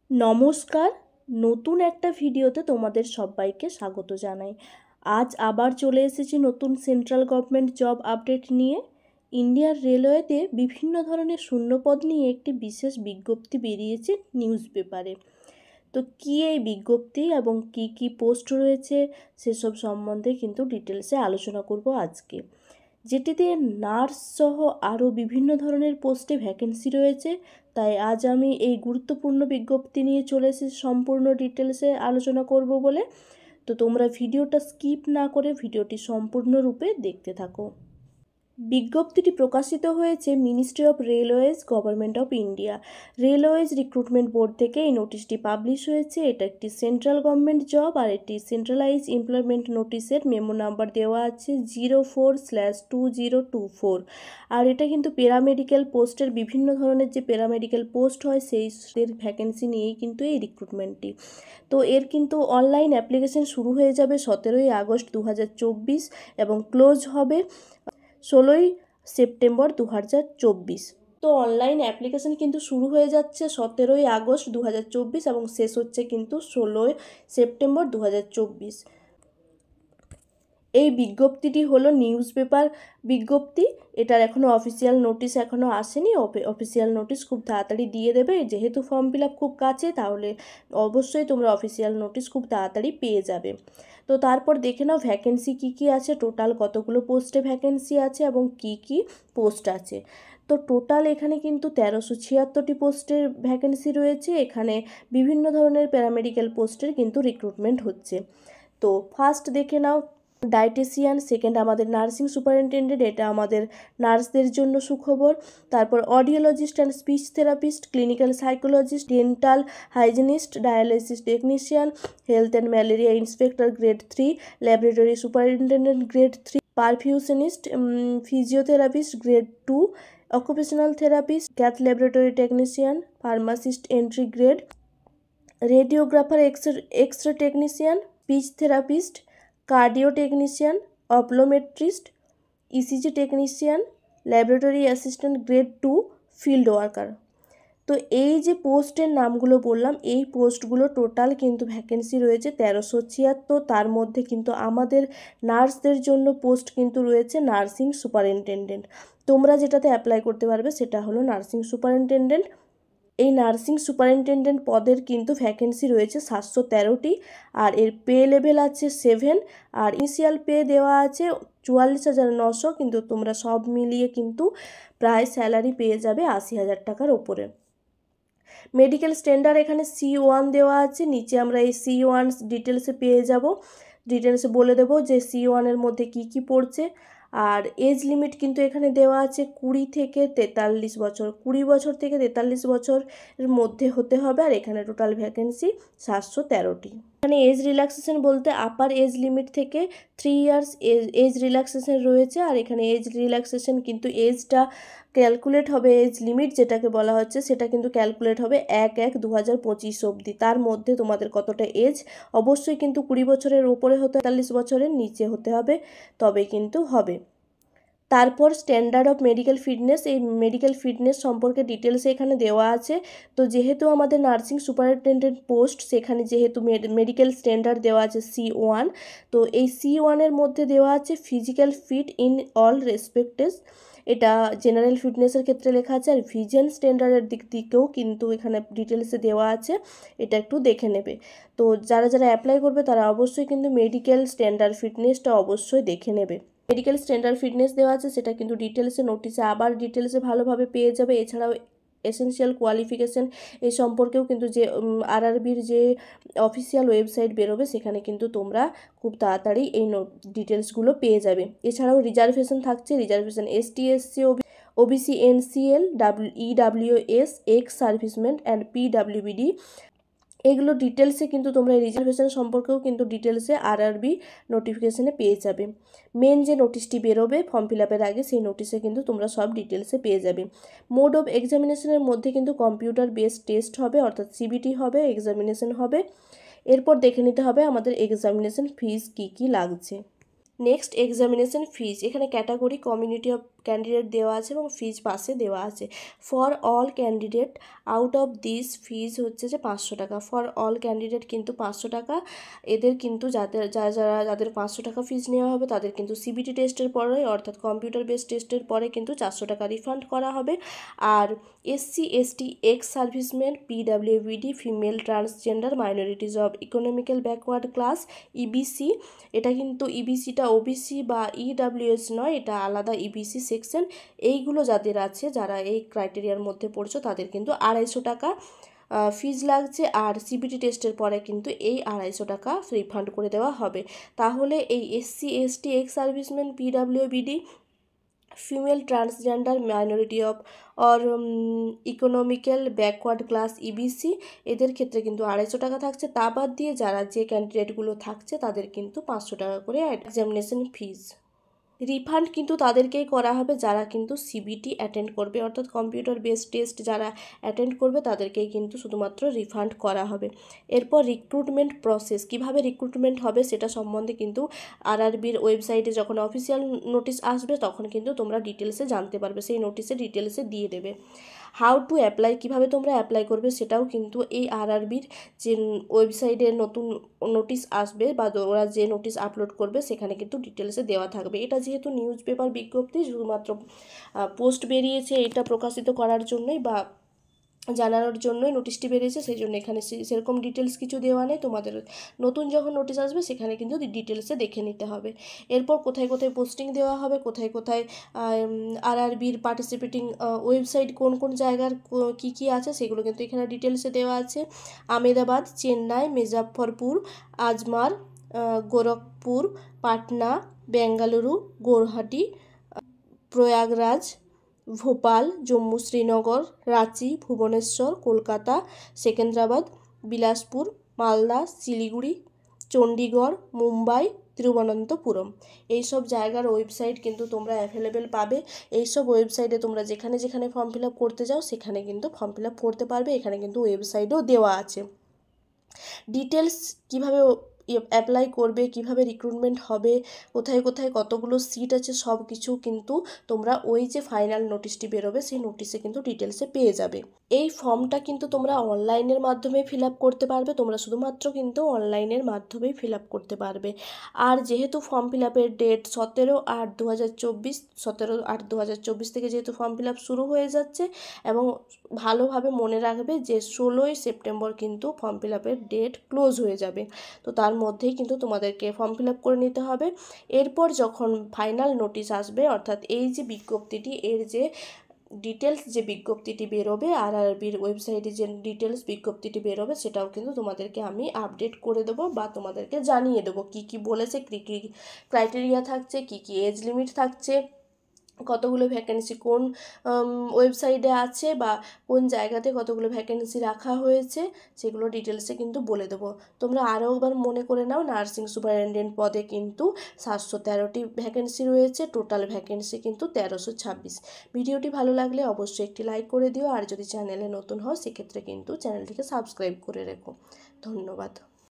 নমস্কার, নতুন একটা ভিডিওতে তোমাদের সবাইকে স্বাগত জানাই। আজ আবার চলে এসেছি নতুন সেন্ট্রাল গভর্নমেন্ট জব আপডেট নিয়ে। ইন্ডিয়ার রেলওয়েতে বিভিন্ন ধরনের শূন্যপদ নিয়ে একটি বিশেষ বিজ্ঞপ্তি বেরিয়েছে নিউজ পেপারে। তো কী এই বিজ্ঞপ্তি এবং কি পোস্ট রয়েছে সেসব সম্বন্ধে কিন্তু ডিটেলসে আলোচনা করব আজকে। যেটিতে নার্স সহ আরও বিভিন্ন ধরনের পোস্টে ভ্যাকেন্সি রয়েছে, তাই আজ আমি এই গুরুত্বপূর্ণ বিজ্ঞপ্তি নিয়ে চলে এসেছি সম্পূর্ণ ডিটেলসে আলোচনা করব বলে। তো তোমরা ভিডিওটা স্কিপ না করে ভিডিওটি সম্পূর্ণরূপে দেখতে থাকো। বিজ্ঞপ্তিটি প্রকাশিত হয়েছে ministry of railways, government of India. Railways recruitment board থেকে এই নোটিশটি পাবলিশ হয়েছে। এটা একটি সেন্ট্রাল গভর্নমেন্ট জব আর এটি সেন্ট্রালাইজ এমপ্লয়মেন্ট নোটিশের মেমো নাম্বার দেওয়া আছে 04/2024। আর এটা কিন্তু প্যারামেডিক্যাল পোস্টের বিভিন্ন ধরনের যে প্যারামেডিক্যাল পোস্ট হয় সেই ভ্যাকেন্সি নিয়েই কিন্তু এই রিক্রুটমেন্টটি। তো এর কিন্তু অনলাইন অ্যাপ্লিকেশন শুরু হয়ে যাবে 17ই আগস্ট 2024 এবং ক্লোজ হবে 16ই সেপ্টেম্বর 2024। তো অনলাইন অ্যাপ্লিকেশন কিন্তু শুরু হয়ে যাচ্ছে 17ই আগস্ট 2024 এবং শেষ হচ্ছে কিন্তু 16ই সেপ্টেম্বর 2024। এই বিজ্ঞপ্তিটি হলো নিউজ পেপার বিজ্ঞপ্তি। এটার এখনও অফিসিয়াল নোটিশ এখনও আসেনি। অফিসিয়াল নোটিশ খুব তাড়াতাড়ি দিয়ে দেবে। যেহেতু ফর্ম ফিল আপ খুব কাছে, তাহলে অবশ্যই তোমরা অফিসিয়াল নোটিশ খুব তাড়াতাড়ি পেয়ে যাবে। তো তারপর দেখে নাও ভ্যাকেন্সি কী আছে, টোটাল কতগুলো পোস্টে ভ্যাকেন্সি আছে এবং কি পোস্ট আছে। তো টোটাল এখানে কিন্তু 1376টি পোস্টের ভ্যাকেন্সি রয়েছে। এখানে বিভিন্ন ধরনের প্যারামেডিক্যাল পোস্টের কিন্তু রিক্রুটমেন্ট হচ্ছে। তো ফার্স্ট দেখে নাও ডায়েটিশিয়ান, সেকেন্ড আমাদের নার্সিং সুপারিনটেন্ডেন্ট, এটা আমাদের নার্সদের জন্য সুখবর। তারপর audiologist and speech therapist, clinical psychologist, dental hygienist, dialysis technician, health and malaria inspector grade 3, laboratory superintendent grade 3, perfusionist, physiotherapist grade 2, occupational therapist, cath laboratory technician, pharmacist entry grade, radiographer X ray technician, speech therapist, cardio technician, optometrist, ECG technician, laboratory assistant grade 2, field worker. তো এই যে পোস্টের নামগুলো বললাম, এই পোস্টগুলো total কিন্তু vacancy রয়েছে 1376। তার মধ্যে কিন্তু আমাদের নার্সদের জন্য পোস্ট কিন্তু রয়েছে নার্সিং সুপারিনটেন্ডেন্ট। তোমরা যেটাতে অ্যাপ্লাই করতে পারবে সেটা হলো নার্সিং সুপারিনটেন্ডেন্ট। এই নার্সিং সুপারিনটেন্ডেন্ট পদের কিন্তু ভ্যাকেন্সি রয়েছে 713টি আর এর পে লেভেল আছে 7 আর ইনিশিয়াল পে দেওয়া আছে 44,900, কিন্তু তোমরা সব মিলিয়ে কিন্তু প্রায় স্যালারি পেয়ে যাবে 80,000 টাকার ওপরে। মেডিকেল স্ট্যান্ডার্ড এখানে C1 দেওয়া আছে, নিচে আমরা এই C1 ডিটেলসে পেয়ে যাব। ডিটেলসে বলে দেবো যে C1 এর মধ্যে কি পড়ছে। আর এজ লিমিট কিন্তু এখানে দেওয়া আছে 20 থেকে 43 বছর, 20 বছর থেকে 43 বছরের মধ্যে হতে হবে। আর এখানে টোটাল ভ্যাকেন্সি 713টি। এখানে এজ রিল্যাক্সেশন বলতে আপার এজ লিমিট থেকে 3 ইয়ার্স এজ রিল্যাক্সেশন রয়েছে। আর এখানে এজ রিল্যাক্সেশন কিন্তু এজটা ক্যালকুলেট হবে, এজ লিমিট যেটাকে বলা হচ্ছে সেটা কিন্তু ক্যালকুলেট হবে 1/1/2025 অবধি। তার মধ্যে তোমাদের কতটা এজ, অবশ্যই কিন্তু 20 বছরের উপরে হতে 43 বছরের নিচে হতে হবে, তবে কিন্তু হবে। তারপর স্ট্যান্ডার্ড অফ মেডিকেল ফিটনেস, এই মেডিকেল ফিটনেস সম্পর্কে ডিটেলসে এখানে দেওয়া আছে। তো যেহেতু আমাদের নার্সিং সুপারিনটেন্ডেন্ট পোস্ট, সেখানে যেহেতু মেডিকেল স্ট্যান্ডার্ড দেওয়া আছে C1, তো এই C1 এর মধ্যে দেওয়া আছে ফিজিক্যাল ফিট ইন অল রেসপেক্টেস, এটা জেনারেল ফিটনেসের ক্ষেত্রে লেখা আছে। আর ভিজন স্ট্যান্ডার্ডের দিক থেকেও কিন্তু এখানে ডিটেলসে দেওয়া আছে, এটা একটু দেখে নেবে। তো যারা অ্যাপ্লাই করবে তারা অবশ্যই কিন্তু মেডিকেল স্ট্যান্ডার্ড ফিটনেসটা অবশ্যই দেখে নেবে। মেডিকেল স্ট্যান্ডার্ড ফিটনেস দেওয়া আছে, সেটা কিন্তু ডিটেলসে নোটিশে আবার ডিটেলসে ভালোভাবে পেয়ে যাবে। এছাড়াও এসেনশিয়াল কোয়ালিফিকেশান এই সম্পর্কেও কিন্তু যে আরআরবির যে অফিসিয়াল ওয়েবসাইট বেরোবে সেখানে কিন্তু তোমরা খুব তাড়াতাড়ি এই ডিটেলসগুলো পেয়ে যাবে। এছাড়াও রিজার্ভেশন থাকছে, reservation ST SC OBC NCL EWS ex servicemen and PWBD, এগুলো ডিটেলসে কিন্তু তোমরা এই রিজার্ভেশন সম্পর্কেও কিন্তু ডিটেলসে আরআরবি নোটিফিকেশানে পেয়ে যাবে। মেন যে নোটিশটি বেরোবে ফর্ম ফিল আপের আগে, সেই নোটিশে কিন্তু তোমরা সব ডিটেলসে পেয়ে যাবে। মোড অফ এক্সামিনেশনের মধ্যে কিন্তু কম্পিউটার বেসড টেস্ট হবে, অর্থাৎ CBT হবে, এক্সামিনেশন হবে। এরপর দেখে নিতে হবে আমাদের এক্সামিনেশন ফিজ কি লাগছে। নেক্সট এক্সামিনেশন ফিজ, এখানে ক্যাটাগরি ক্যান্ডিডেট দেওয়া আছে এবং ফিজ পাশে দেওয়া আছে। For all candidate out of this fees হচ্ছে যে 500 টাকা। ফর অল ক্যান্ডিডেট কিন্তু 500 টাকা। এদের কিন্তু যাদের 500 টাকা ফিজ নেওয়া হবে তাদের কিন্তু সিবিটি টেস্টের পরে অর্থাৎ কম্পিউটার বেসড টেস্টের পরে কিন্তু 400 টাকা রিফান্ড করা হবে। আর SC ST ex serviceman, PWBD, female transgender, minorities of economical backward class, EBC, এটা কিন্তু EBCটা OBC বা EWS নয়, এটা আলাদা EBC সেকশন। এইগুলো যাদের আছে, যারা এই ক্রাইটেরিয়ার মধ্যে পড়ছো, তাদের কিন্তু 250 টাকা ফিজ লাগছে। আর সিবিটি টেস্টের পরে কিন্তু এই 250 টাকা রিফান্ড করে দেওয়া হবে। তাহলে এই SC ST ex serviceman, PWBD, female transgender, minority of or economical backward class, EBC, এদের ক্ষেত্রে কিন্তু 250 টাকা থাকছে। তা বাদ দিয়ে যে ক্যান্ডিডেটগুলো থাকছে তাদের কিন্তু 500 টাকা করে এক্সামিনেশন ফিজ। রিফান্ড কিন্তু তাদেরকেই করা হবে যারা কিন্তু সিবিটি অ্যাটেন্ড করবে, অর্থাৎ কম্পিউটার বেসড টেস্ট যারা অ্যাটেন্ড করবে তাদেরকেই কিন্তু শুধুমাত্র রিফান্ড করা হবে। এরপর রিক্রুটমেন্ট প্রসেস, কিভাবে রিক্রুটমেন্ট হবে সেটা সম্বন্ধে কিন্তু RRBর ওয়েবসাইটে যখন অফিসিয়াল নোটিশ আসবে তখন কিন্তু তোমরা ডিটেলসে জানতে পারবে, সেই নোটিশে ডিটেলসে দিয়ে দেবে। হাউ টু অ্যাপ্লাই, কীভাবে তোমরা অ্যাপ্লাই করবে সেটাও কিন্তু এই RRBর যে ওয়েবসাইটে নতুন নোটিশ আসবে বা ওরা যে নোটিশ আপলোড করবে সেখানে কিন্তু ডিটেলসে দেওয়া থাকবে। এটা যেহেতু নিউজ পেপার বিজ্ঞপ্তি, শুধুমাত্র পোস্ট বেরিয়েছে এটা প্রকাশিত করার জন্যই বা জানানোর জন্যই নোটিশটি বেরিয়েছে, সেই জন্য এখানে সেরকম ডিটেলস কিছু দেওয়া নেই। তোমাদের নতুন যখন নোটিশ আসবে সেখানে কিন্তু ডিটেলসে দেখে নিতে হবে। এরপর কোথায় কোথায় পোস্টিং দেওয়া হবে, কোথায় কোথায় RRBর পার্টিসিপেটিং ওয়েবসাইট কোন কোন জায়গার কী কী আছে সেগুলো কিন্তু এখানে ডিটেলসে দেওয়া আছে। আমেদাবাদ, চেন্নাই, মুজফ্ফরপুর, আজমার, গোরখপুর, পাটনা, বেঙ্গালুরু, গৌহাটি, প্রয়াগরাজ, ভোপাল, জম্মু শ্রীনগর, রাঁচি, ভুবনেশ্বর, কলকাতা, সেকেন্দ্রাবাদ, বিলাসপুর, মালদা, শিলিগুড়ি, চণ্ডীগড়, মুম্বাই, তিরুবনন্তপুরম, এইসব জায়গার ওয়েবসাইট কিন্তু তোমরা অ্যাভেলেবেল পাবে। এইসব ওয়েবসাইটে তোমরা যেখানে যেখানে ফর্ম ফিল আপ করতে যাও সেখানে কিন্তু ফর্ম ফিল আপ করতে পারবে। এখানে কিন্তু ওয়েবসাইটও দেওয়া আছে। ডিটেলস কীভাবে অ্যাপ্লাই করবে, কিভাবে রিক্রুটমেন্ট হবে, কোথায় কোথায় কতগুলো সিট আছে, সব কিছু কিন্তু তোমরা ওই যে ফাইনাল নোটিশটি বেরোবে সেই নোটিশে কিন্তু ডিটেলসে পেয়ে যাবে। এই ফর্মটা কিন্তু তোমরা অনলাইনের মাধ্যমে ফিল আপ করতে পারবে, তোমরা শুধুমাত্র কিন্তু অনলাইনের মাধ্যমেই ফিল আপ করতে পারবে। আর যেহেতু ফর্ম ফিল আপের ডেট 17/8/2024, 17/8/2024 থেকে যেহেতু ফর্ম ফিল আপ শুরু হয়ে যাচ্ছে, এবং ভালোভাবে মনে রাখবে যে 16ই সেপ্টেম্বর কিন্তু ফর্ম ফিল আপের ডেট ক্লোজ হয়ে যাবে। তো তার মধ্যেই কিন্তু তোমাদেরকে ফর্ম ফিল আপ করে নিতে হবে। এরপর যখন ফাইনাল নোটিশ আসবে, অর্থাৎ এই যে বিজ্ঞপ্তিটি, এর যে ডিটেলস যে বিজ্ঞপ্তিটি বেরোবে, RRBর ওয়েবসাইটে যে ডিটেলস বিজ্ঞপ্তিটি বেরোবে সেটাও কিন্তু তোমাদেরকে আমি আপডেট করে দেবো বা তোমাদেরকে জানিয়ে দেবো কী কী বলেছে, কী কী ক্রাইটেরিয়া থাকছে, কী কী এজ লিমিট থাকছে, কতগুলো ভ্যাকেন্সি কোন ওয়েবসাইটে আছে বা কোন জায়গাতে কতগুলো ভ্যাকেন্সি রাখা হয়েছে সেগুলো ডিটেলসে কিন্তু বলে দেবো। তোমরা আরও একবার মনে করে নাও, নার্সিং সুপারিনটেন্ডেন্ট পদে কিন্তু 713টি ভ্যাকেন্সি রয়েছে, টোটাল ভ্যাকেন্সি কিন্তু 1326। ভিডিওটি ভালো লাগলে অবশ্যই একটি লাইক করে দিও, আর যদি চ্যানেলে নতুন হও সেক্ষেত্রে কিন্তু চ্যানেলটিকে সাবস্ক্রাইব করে রেখো। ধন্যবাদ।